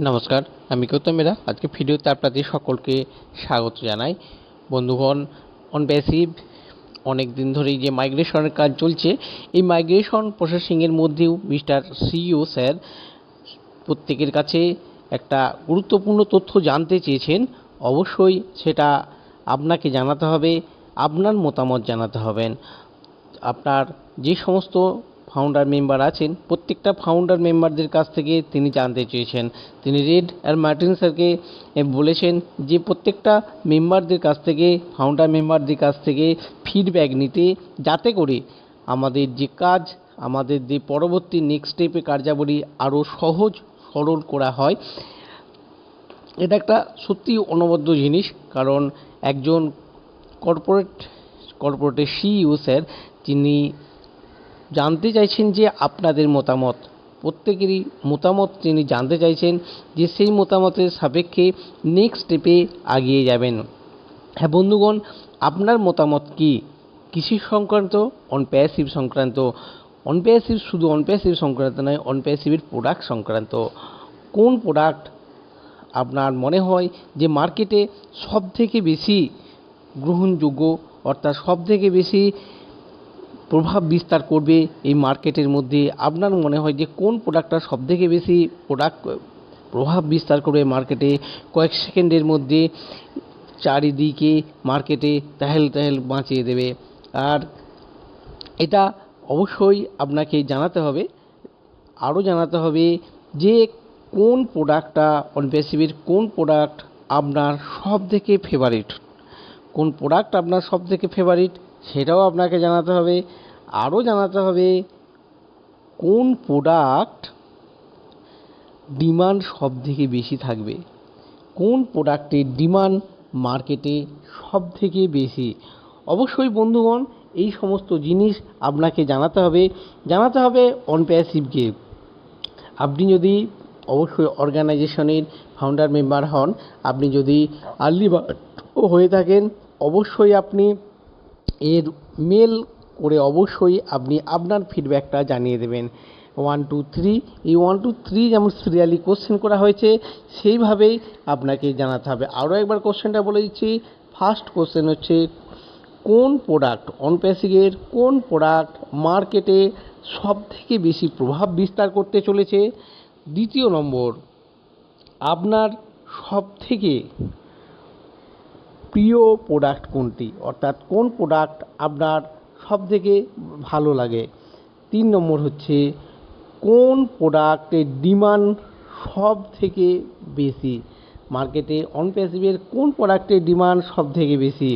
নমস্কার, আমি গৌতম মেহরা। আজকে ভিডিওতে আপনাদের সকলকে স্বাগত জানাই। বন্ধুগণ, অন প্যাসিভ অনেক দিন ধরেই যে মাইগ্রেশনের কাজ চলছে, এই মাইগ্রেশন প্রসেসিংয়ের মধ্যেও মিস্টার সিইও স্যার প্রত্যেকের কাছে একটা গুরুত্বপূর্ণ তথ্য জানতে চেয়েছেন। অবশ্যই সেটা আপনাকে জানাতে হবে, আপনার মতামত জানাতে হবেন। আপনার যে সমস্ত ফাউন্ডার মেম্বার আছেন, প্রত্যেকটা ফাউন্ডার মেম্বারদের কাছ থেকে তিনি জানতে চেয়েছেন। তিনি রেড আর মার্টিন স্যারকে বলেছেন যে প্রত্যেকটা মেম্বারদের কাছ থেকে, ফাউন্ডার মেম্বারদের কাছ থেকে ফিডব্যাক নিতে, যাতে করে আমাদের যে কাজ, আমাদের যে পরবর্তী নেক্সট স্টেপে কার্যাবলী আরও সহজ সরল করা হয়। এটা একটা সত্যি অনবদ্য জিনিস, কারণ একজন কর্পোরেটের সিইও স্যার তিনি জানতে চাইছেন যে আপনাদের মতামত, প্রত্যেকেরই মতামত তিনি জানতে চাইছেন, যে সেই মতামতের সাপেক্ষে নেক্সট স্টেপে এগিয়ে যাবেন। হ্যাঁ বন্ধুগণ, আপনার মতামত কি কৃষি সংক্রান্ত, অন প্যাসিভ সংক্রান্ত? অন প্যাসিভ শুধু অন প্যাসিভ সংক্রান্ত নয়, অন প্যাসিভের প্রোডাক্ট সংক্রান্ত। কোন প্রোডাক্ট আপনার মনে হয় যে মার্কেটে সবথেকে বেশি গ্রহণযোগ্য, অর্থাৎ সবথেকে বেশি প্রভাব বিস্তার করবে এই মার্কেটের মধ্যে? আপনার মনে হয় যে কোন প্রোডাক্টটা সবথেকে বেশি প্রভাব বিস্তার করবে মার্কেটে, কয়েক সেকেন্ডের মধ্যে চারিদিকে মার্কেটে তাহেল তাহেল বাঁচিয়ে দেবে? আর এটা অবশ্যই আপনাকে জানাতে হবে, আরও জানাতে হবে যে কোন প্রোডাক্টটা, অন প্যাসিভের কোন প্রোডাক্ট আপনার সবথেকে ফেভারিট, কোন প্রোডাক্ট আপনার সবথেকে ফেভারিট সেটাও আপনাকে জানাতে হবে। আরও জানাতে হবে কোন প্রোডাক্ট ডিমান্ড সবথেকে বেশি থাকবে, কোন প্রোডাক্টের ডিমান্ড মার্কেটে সবথেকে বেশি। অবশ্যই বন্ধুগণ, এই সমস্ত জিনিস আপনাকে জানাতে হবে অন প্যাসিভকে। আপনি যদি অবশ্যই অর্গানাইজেশনের ফাউন্ডার মেম্বার হন, আপনি যদি আর্লি বার্ডও হয়ে থাকেন, অবশ্যই আপনি এর মেল করে অবশ্যই আপনি আপনার ফিডব্যাকটা জানিয়ে দেবেন। 1 2 3, এই 1 2 3 যেমন সিরিয়ালি কোশ্চেন করা হয়েছে সেইভাবেই আপনাকে জানাতে হবে। আরও একবার কোশ্চেনটা বলে দিচ্ছি। ফার্স্ট কোশ্চেন হচ্ছে, কোন প্রোডাক্ট, অন প্যাসিভের কোন প্রোডাক্ট মার্কেটে সবথেকে বেশি প্রভাব বিস্তার করতে চলেছে? দ্বিতীয় নম্বর, আপনার সবথেকে প্রিয় প্রোডাক্ট কোনটি, অর্থাৎ কোন প্রোডাক্ট আপনার সবথেকে ভালো লাগে? 3 নম্বর হচ্ছে, কোন প্রোডাক্টের ডিমান্ড সবথেকে বেশি মার্কেটে, অন প্যাসিভের কোন প্রোডাক্টের ডিমান্ড সবথেকে বেশি?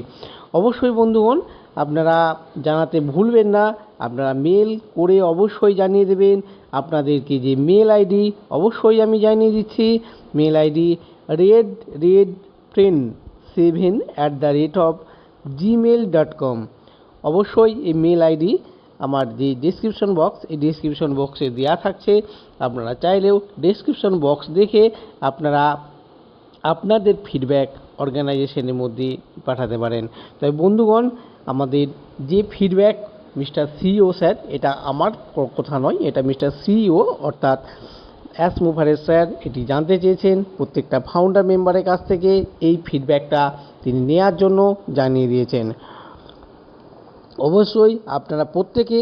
অবশ্যই বন্ধুগণ, আপনারা জানাতে ভুলবেন না, আপনারা মেল করে অবশ্যই জানিয়ে দেবেন। আপনাদেরকে যে মেল আইডি অবশ্যই আমি জানিয়ে দিচ্ছি, মেল আইডি redfriend7@gmail.com। অবশ্যই এই মেল আইডি আমার যে ডেসক্রিপশন বক্স, এই ডেসক্রিপশন বক্সে দেওয়া থাকছে। আপনারা চাইলেও ডেসক্রিপশন বক্স দেখে আপনারা আপনাদের ফিডব্যাক অর্গানাইজেশনের মধ্যে পাঠাতে পারেন। তাই বন্ধুগণ, আমাদের যে ফিডব্যাক মিস্টার সিইও স্যার, এটা আমার কথা নয়, এটা মিস্টার সিইও অর্থাৎ অ্যাস মুভারের স্যার এটি জানতে চেয়েছেন প্রত্যেকটা ফাউন্ডার মেম্বারের কাছ থেকে। এই ফিডব্যাকটা তিনি নেওয়ার জন্য জানিয়ে দিয়েছেন। অবশ্যই আপনারা প্রত্যেকে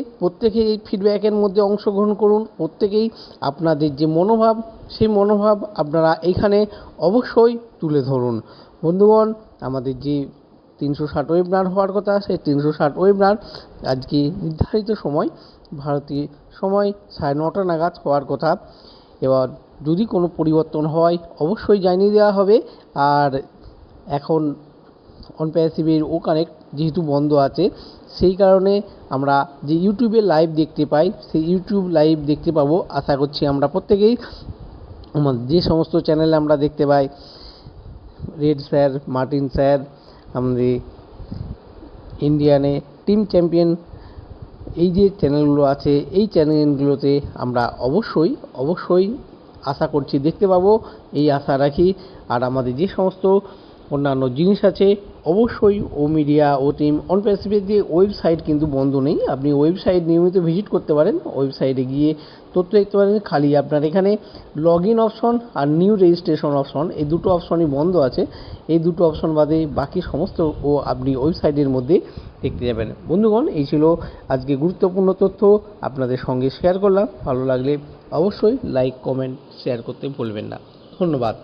এই ফিডব্যাকের মধ্যে অংশগ্রহণ করুন। প্রত্যেকেই আপনাদের যে মনোভাব, সেই মনোভাব আপনারা এইখানে অবশ্যই তুলে ধরুন। বন্ধুগণ, আমাদের যে 360 ওয়েবিনার হওয়ার কথা, সেই 360 ওয়েবিনার আজকে নির্ধারিত সময়, ভারতীয় সময় 9:30 নাগাদ হওয়ার কথা। এবার যদি কোনো পরিবর্তন হয় অবশ্যই জানিয়ে দেওয়া হবে। আর এখন অন প্যাসিভের ও কানেক্ট যেহেতু বন্ধ আছে, সেই কারণে আমরা যে ইউটিউবে লাইভ দেখতে পাই, সেই ইউটিউব লাইভ দেখতে পাবো আশা করছি আমরা প্রত্যেকেই। যে সমস্ত চ্যানেলে আমরা দেখতে পাই, রেড স্যার, মার্টিন স্যার, আমাদের ইন্ডিয়ানে টিম চ্যাম্পিয়ন, এই যে চ্যানেলগুলো আছে, এই চ্যানেলগুলোতে আমরা অবশ্যই আশা করছি দেখতে পাবো, এই আশা রাখি। আর আমাদের যে সমস্ত অন্যান্য জিনিস আছে। অবশ্যই ও মিডিয়া ও টিম অন প্যাসিফিকের ওয়েবসাইট কিন্তু বন্ধ নেই, আপনি ওয়েবসাইট নিয়মিত ভিজিট করতে পারেন। ওয়েবসাইটে গিয়ে তথ্য দেখতে পারেন, খালি আপনার এখানে লগ ইন অপশন আর নিউ রেজিস্ট্রেশন অপশন এই দুটো অপশনই বন্ধ আছে। এই দুটো অপশন বাদে বাকি সমস্ত ও আপনি ওয়েবসাইটের মধ্যে দেখতে যাবেন। বন্ধুগণ, এই ছিল আজকে গুরুত্বপূর্ণ তথ্য আপনাদের সঙ্গে শেয়ার করলাম। ভালো লাগলে অবশ্যই লাইক, কমেন্ট, শেয়ার করতে ভুলবেন না। ধন্যবাদ।